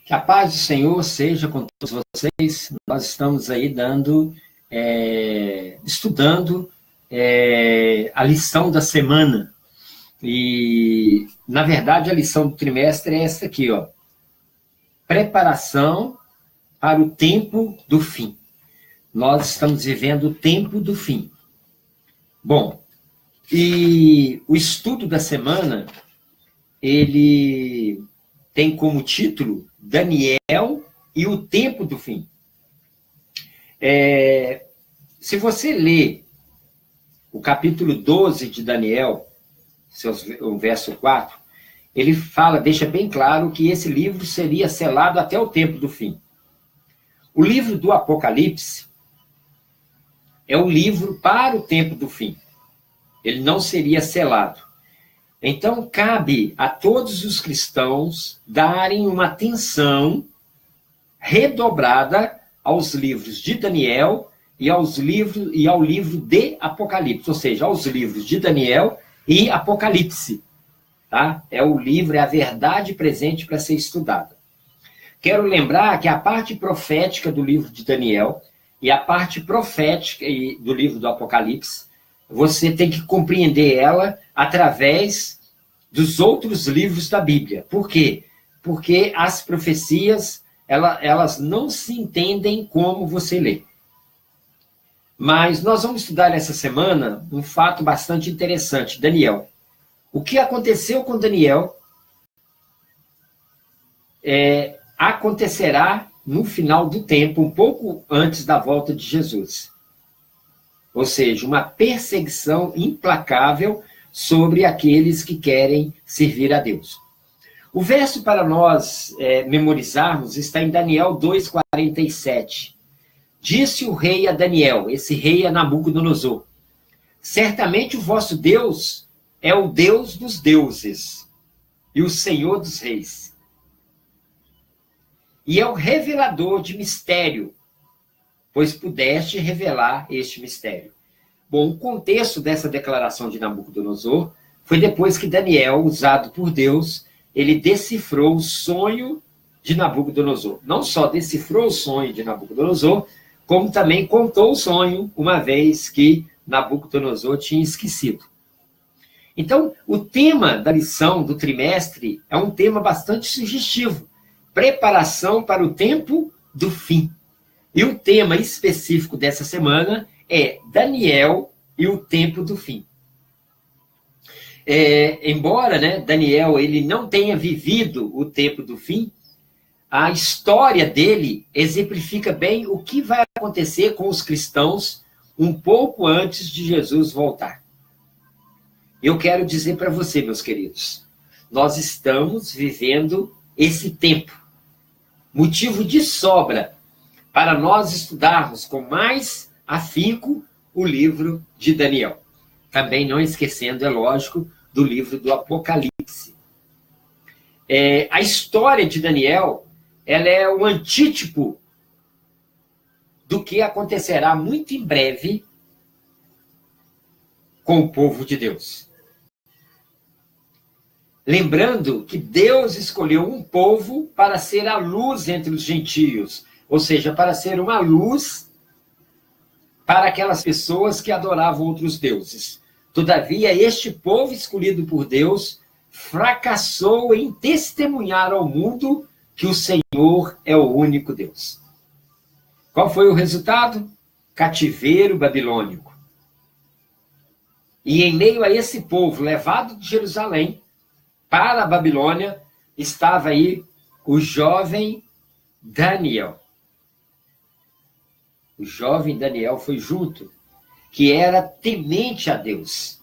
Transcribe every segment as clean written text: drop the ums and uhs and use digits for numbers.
Que a paz do Senhor seja com todos vocês. Nós estamos aí estudando a lição da semana. E, na verdade, a lição do trimestre é essa aqui, ó. Preparação para o tempo do fim. Nós estamos vivendo o tempo do fim. Bom, e o estudo da semana, ele tem como título Daniel e o tempo do fim. Se você ler o capítulo 12 de Daniel, o verso 4, ele deixa bem claro que esse livro seria selado até o tempo do fim. O livro do Apocalipse é o livro para o tempo do fim. Ele não seria selado. Então, cabe a todos os cristãos darem uma atenção redobrada aos livros de Daniel e ao livro de Apocalipse, ou seja, aos livros de Daniel e Apocalipse. Tá? É a verdade presente para ser estudada. Quero lembrar que a parte profética do livro de Daniel e a parte profética do livro do Apocalipse, você tem que compreender ela através dos outros livros da Bíblia. Por quê? Porque as profecias, elas não se entendem como você lê. Mas nós vamos estudar essa semana um fato bastante interessante, Daniel. O que aconteceu com Daniel acontecerá no final do tempo, um pouco antes da volta de Jesus. Ou seja, uma perseguição implacável sobre aqueles que querem servir a Deus. O verso para nós memorizarmos está em Daniel 2,47. Disse o rei a Daniel, esse rei é Nabucodonosor: certamente o vosso Deus é o Deus dos deuses e o Senhor dos reis. E é o revelador de mistério, pois pudeste revelar este mistério. Bom, o contexto dessa declaração de Nabucodonosor foi depois que Daniel, usado por Deus, ele decifrou o sonho de Nabucodonosor. Não só decifrou o sonho de Nabucodonosor, como também contou o sonho, uma vez que Nabucodonosor tinha esquecido. Então, o tema da lição do trimestre é um tema bastante sugestivo. Preparação para o tempo do fim. E o tema específico dessa semana é Daniel e o tempo do fim. Embora Daniel ele não tenha vivido o tempo do fim, a história dele exemplifica bem o que vai acontecer com os cristãos um pouco antes de Jesus voltar. Eu quero dizer para você, meus queridos, nós estamos vivendo esse tempo. Motivo de sobra para nós estudarmos com mais afinco o livro de Daniel. Também não esquecendo, é lógico, do livro do Apocalipse. A história de Daniel, ela é o antítipo do que acontecerá muito em breve com o povo de Deus. Lembrando que Deus escolheu um povo para ser a luz entre os gentios, ou seja, para ser uma luz para aquelas pessoas que adoravam outros deuses. Todavia, este povo escolhido por Deus fracassou em testemunhar ao mundo que o Senhor é o único Deus. Qual foi o resultado? Cativeiro babilônico. E em meio a esse povo levado de Jerusalém para a Babilônia, estava aí o jovem Daniel. O jovem Daniel foi junto, que era temente a Deus.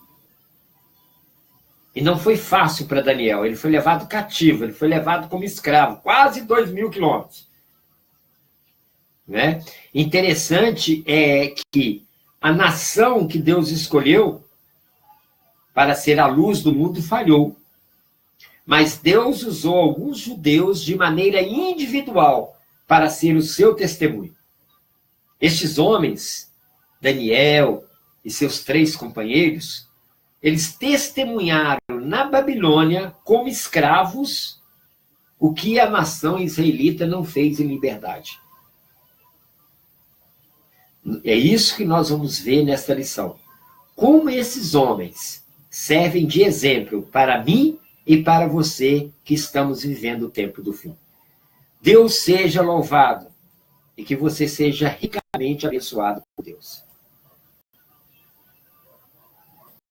E não foi fácil para Daniel, ele foi levado cativo, ele foi levado como escravo, quase 2.000 quilômetros. Interessante é que a nação que Deus escolheu para ser a luz do mundo falhou. Mas Deus usou alguns judeus de maneira individual para ser o seu testemunho. Estes homens, Daniel e seus 3 companheiros, eles testemunharam na Babilônia como escravos o que a nação israelita não fez em liberdade. É isso que nós vamos ver nesta lição. Como esses homens servem de exemplo para mim e para você que estamos vivendo o tempo do fim. Deus seja louvado e que você seja ricamente abençoado por Deus.